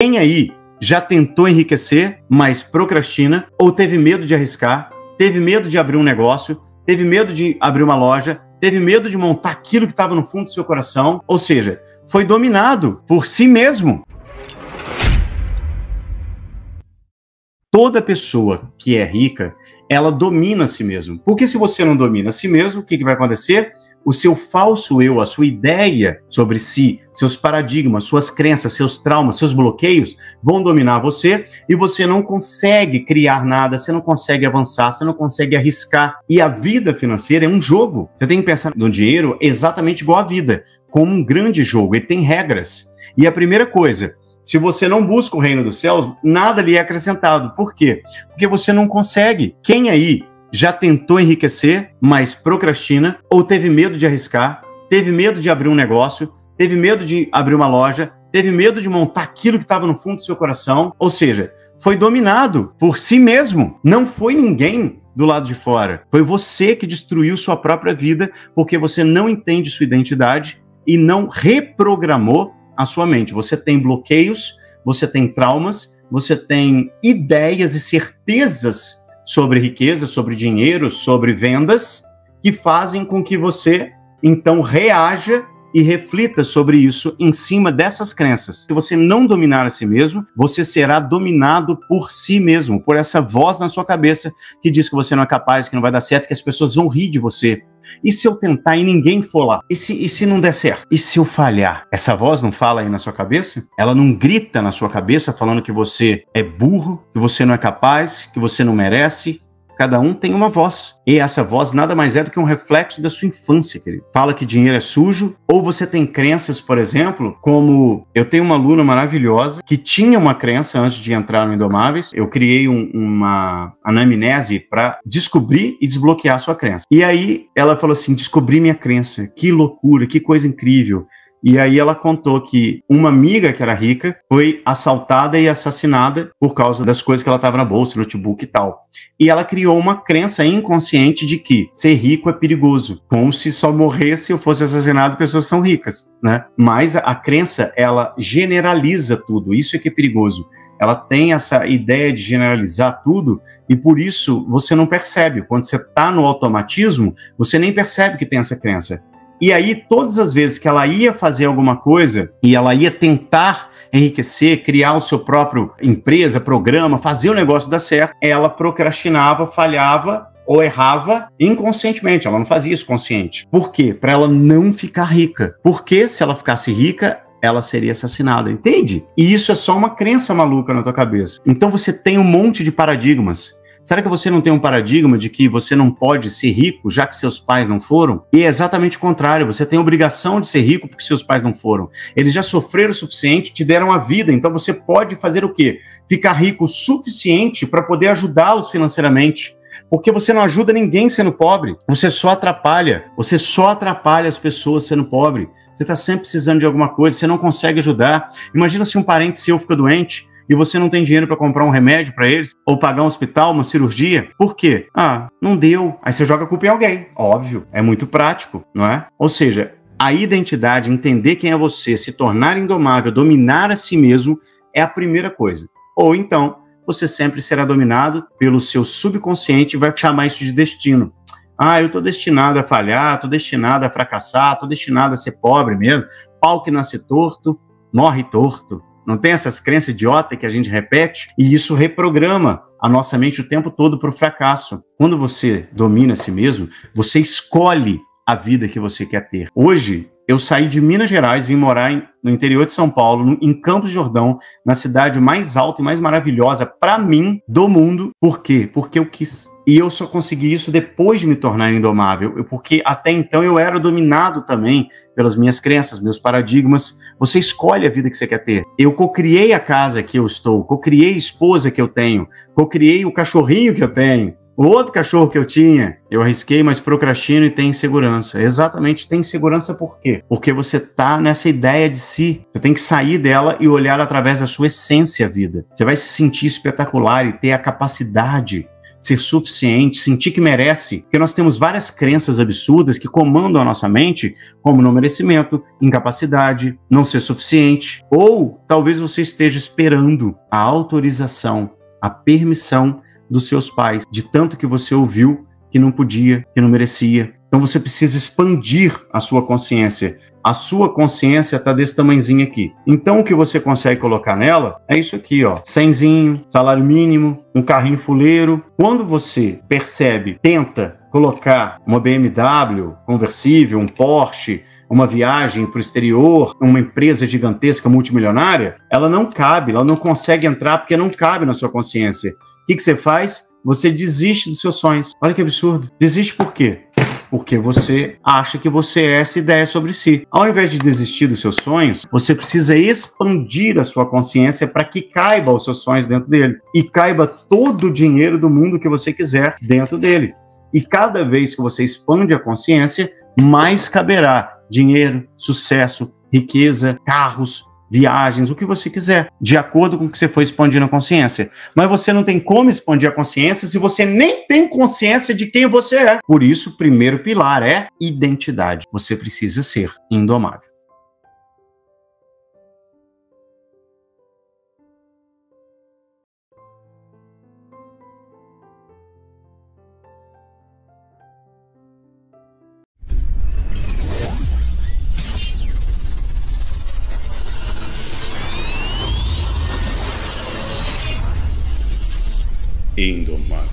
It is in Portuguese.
Quem aí já tentou enriquecer, mas procrastina, ou teve medo de arriscar, teve medo de abrir um negócio, teve medo de abrir uma loja, teve medo de montar aquilo que estava no fundo do seu coração, ou seja, foi dominado por si mesmo. Toda pessoa que é rica, ela domina a si mesma. Porque se você não domina a si mesmo, o que vai acontecer? O seu falso eu, a sua ideia sobre si, seus paradigmas, suas crenças, seus traumas, seus bloqueios vão dominar você e você não consegue criar nada, você não consegue avançar, você não consegue arriscar. E a vida financeira é um jogo. Você tem que pensar no dinheiro exatamente igual à vida, como um grande jogo. Ele tem regras. E a primeira coisa, se você não busca o reino dos céus, nada lhe é acrescentado. Por quê? Porque você não consegue. Quem aí já tentou enriquecer, mas procrastina, ou teve medo de arriscar, teve medo de abrir um negócio, teve medo de abrir uma loja, teve medo de montar aquilo que estava no fundo do seu coração, ou seja, foi dominado por si mesmo. Não foi ninguém do lado de fora. Foi você que destruiu sua própria vida porque você não entende sua identidade e não reprogramou a sua mente. Você tem bloqueios, você tem traumas, você tem ideias e certezas sobre riqueza, sobre dinheiro, sobre vendas, que fazem com que você, então, reaja e reflita sobre isso em cima dessas crenças. Se você não dominar a si mesmo, você será dominado por si mesmo, por essa voz na sua cabeça que diz que você não é capaz, que não vai dar certo, que as pessoas vão rir de você. E se eu tentar e ninguém for lá? E se não der certo? E se eu falhar? Essa voz não fala aí na sua cabeça? Ela não grita na sua cabeça falando que você é burro, que você não é capaz, que você não merece? Cada um tem uma voz. E essa voz nada mais é do que um reflexo da sua infância, querido. Fala que dinheiro é sujo, ou você tem crenças, por exemplo, como eu tenho uma aluna maravilhosa que tinha uma crença antes de entrar no Indomáveis. Eu criei uma anamnese para descobrir e desbloquear a sua crença. E aí ela falou assim, descobri minha crença, que loucura, que coisa incrível. E aí ela contou que uma amiga que era rica foi assaltada e assassinada por causa das coisas que ela estava na bolsa, notebook e tal. E ela criou uma crença inconsciente de que ser rico é perigoso, como se só morresse ou fosse assassinado pessoas que são ricas, né? Mas a crença, ela generaliza tudo, isso é que é perigoso. Ela tem essa ideia de generalizar tudo e por isso você não percebe. Quando você está no automatismo, você nem percebe que tem essa crença. E aí, todas as vezes que ela ia fazer alguma coisa e ela ia tentar enriquecer, criar o seu próprio empresa, programa, fazer o negócio dar certo, ela procrastinava, falhava ou errava inconscientemente. Ela não fazia isso consciente. Por quê? Para ela não ficar rica. Porque se ela ficasse rica, ela seria assassinada, entende? E isso é só uma crença maluca na tua cabeça. Então você tem um monte de paradigmas. Será que você não tem um paradigma de que você não pode ser rico, já que seus pais não foram? E é exatamente o contrário, você tem a obrigação de ser rico porque seus pais não foram. Eles já sofreram o suficiente, te deram a vida, então você pode fazer o quê? Ficar rico o suficiente para poder ajudá-los financeiramente. Porque você não ajuda ninguém sendo pobre, você só atrapalha as pessoas sendo pobre. Você está sempre precisando de alguma coisa, você não consegue ajudar. Imagina se um parente seu fica doente, e você não tem dinheiro para comprar um remédio para eles, ou pagar um hospital, uma cirurgia. Por quê? Ah, não deu. Aí você joga a culpa em alguém. Óbvio, é muito prático, não é? Ou seja, a identidade, entender quem é você, se tornar indomável, dominar a si mesmo, é a primeira coisa. Ou então, você sempre será dominado pelo seu subconsciente e vai chamar isso de destino. Ah, eu estou destinado a falhar, estou destinado a fracassar, estou destinado a ser pobre mesmo. Pau que nasce torto, morre torto. Não tem essas crenças idiotas que a gente repete? E isso reprograma a nossa mente o tempo todo para o fracasso. Quando você domina a si mesmo, você escolhe a vida que você quer ter. Hoje, eu saí de Minas Gerais, vim morar no interior de São Paulo, em Campos do Jordão, na cidade mais alta e mais maravilhosa, para mim, do mundo. Por quê? Porque eu quis. E eu só consegui isso depois de me tornar indomável, porque até então eu era dominado também pelas minhas crenças, meus paradigmas. Você escolhe a vida que você quer ter. Eu cocriei a casa que eu estou, cocriei a esposa que eu tenho, cocriei o cachorrinho que eu tenho, o outro cachorro que eu tinha. Eu arrisquei, mas procrastino e tenho insegurança. Exatamente, tem insegurança por quê? Porque você tá nessa ideia de si. Você tem que sair dela e olhar através da sua essência à vida. Você vai se sentir espetacular e ter a capacidade ser suficiente, sentir que merece, porque nós temos várias crenças absurdas que comandam a nossa mente, como não merecimento, incapacidade, não ser suficiente, ou talvez você esteja esperando a autorização, a permissão dos seus pais, de tanto que você ouviu que não podia, que não merecia. Então você precisa expandir a sua consciência. A sua consciência está desse tamanhozinho aqui. Então o que você consegue colocar nela é isso aqui, ó. 100zinho, salário mínimo, um carrinho fuleiro. Quando você percebe, tenta colocar uma BMW conversível, um Porsche, uma viagem para o exterior, uma empresa gigantesca multimilionária, ela não cabe, ela não consegue entrar porque não cabe na sua consciência. O que você faz? Você desiste dos seus sonhos. Olha que absurdo. Desiste por quê? Porque você acha que você é essa ideia sobre si. Ao invés de desistir dos seus sonhos, você precisa expandir a sua consciência para que caiba os seus sonhos dentro dele. E caiba todo o dinheiro do mundo que você quiser dentro dele. E cada vez que você expande a consciência, mais caberá dinheiro, sucesso, riqueza, carros, viagens, o que você quiser, de acordo com o que você for expandindo a consciência. Mas você não tem como expandir a consciência se você nem tem consciência de quem você é. Por isso, o primeiro pilar é identidade. Você precisa ser indomável. Indomável.